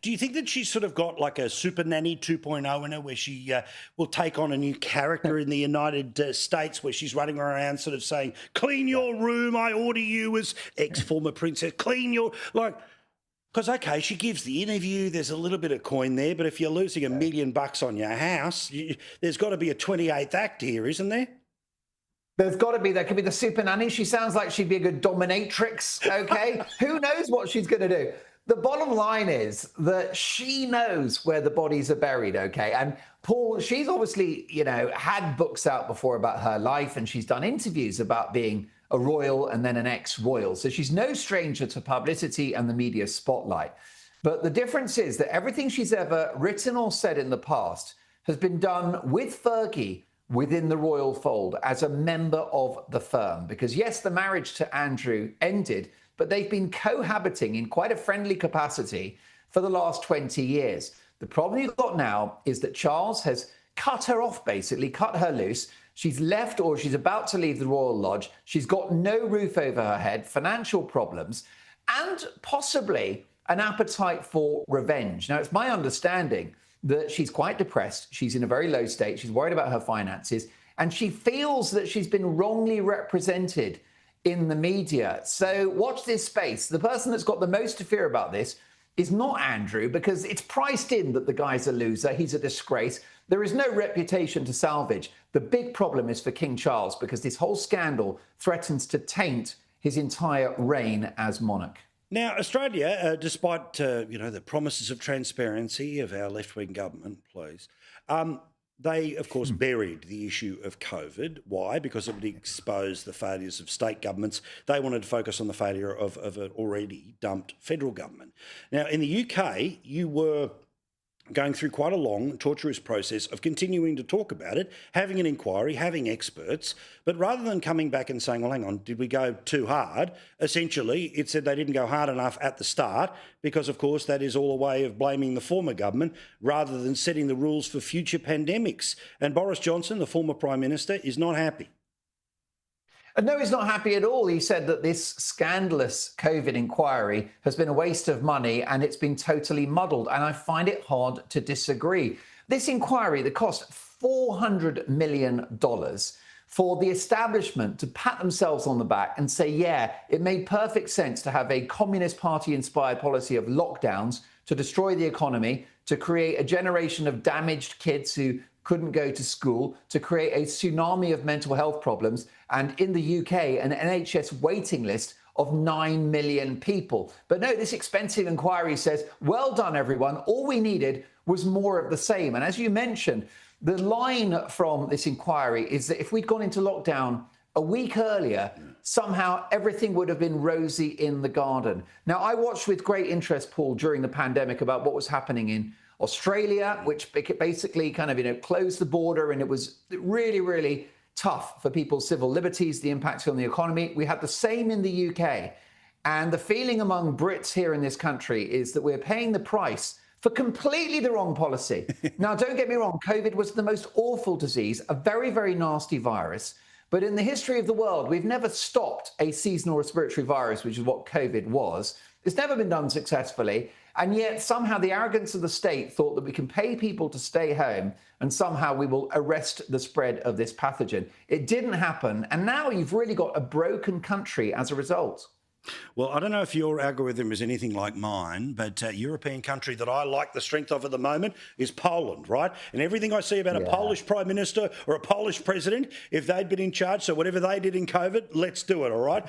Do you think that she's sort of got like a super nanny 2.0 in her where she will take on a new character in the United States where she's running around sort of saying, clean your room, I order you as ex-former princess, clean your... Like, because, okay, she gives the interview, there's a little bit of coin there, but if you're losing $1 million on your house, there's got to be a 28th act here, isn't there? There's got to be. There could be the super nanny. She sounds like she'd be a good dominatrix, okay? Who knows what she's going to do? The bottom line is that she knows where the bodies are buried, okay? And Paul, she's obviously, had books out before about her life, and she's done interviews about being a royal and then an ex-royal. So she's no stranger to publicity and the media spotlight. But the difference is that everything she's ever written or said in the past has been done with Fergie within the royal fold as a member of the firm. Because yes, the marriage to Andrew ended, but they've been cohabiting in quite a friendly capacity for the last 20 years. The problem you've got now is that Charles has cut her off, basically, cut her loose. She's left, or she's about to leave the Royal Lodge. She's got no roof over her head, financial problems, and possibly an appetite for revenge. Now, it's my understanding that she's quite depressed. She's in a very low state. She's worried about her finances, and she feels that she's been wrongly represented in the media. So watch this space. The person that's got the most to fear about this is not Andrew, because it's priced in that the guy's a loser. He's a disgrace. There is no reputation to salvage. The big problem is for King Charles, because this whole scandal threatens to taint his entire reign as monarch. Now, Australia, despite the promises of transparency of our left-wing government, please, they, of course, buried the issue of COVID. Why? Because it would expose the failures of state governments. They wanted to focus on the failure of an already dumped federal government. Now, in the UK, you were going through quite a long, torturous process of continuing to talk about it, having an inquiry, having experts, but rather than coming back and saying, well, hang on, did we go too hard? Essentially, it said they didn't go hard enough at the start because, of course, that is all a way of blaming the former government rather than setting the rules for future pandemics. And Boris Johnson, the former Prime Minister, is not happy. No, he's not happy at all. He said that this scandalous COVID inquiry has been a waste of money and it's been totally muddled. And I find it hard to disagree. This inquiry that cost $400 million for the establishment to pat themselves on the back and say, yeah, it made perfect sense to have a Communist Party-inspired policy of lockdowns to destroy the economy, to create a generation of damaged kids who couldn't go to school, to create a tsunami of mental health problems, and in the UK, an NHS waiting list of 9 million people. But no, this expensive inquiry says, well done, everyone. All we needed was more of the same. And as you mentioned, the line from this inquiry is that if we'd gone into lockdown a week earlier, somehow everything would have been rosy in the garden. Now, I watched with great interest, Paul, during the pandemic about what was happening in Australia, which basically kind of, closed the border, and it was really, really tough for people's civil liberties, the impact on the economy. We had the same in the UK. And the feeling among Brits here in this country is that we're paying the price for completely the wrong policy. Now, don't get me wrong, COVID was the most awful disease, a very, very nasty virus. But in the history of the world, we've never stopped a seasonal respiratory virus, which is what COVID was. It's never been done successfully. And yet somehow the arrogance of the state thought that we can pay people to stay home and somehow we will arrest the spread of this pathogen. It didn't happen. And now you've really got a broken country as a result. Well, I don't know if your algorithm is anything like mine, but a European country that I like the strength of at the moment is Poland, right? And everything I see about a Polish Prime Minister or a Polish President, if they'd been in charge, so whatever they did in COVID, let's do it, all right?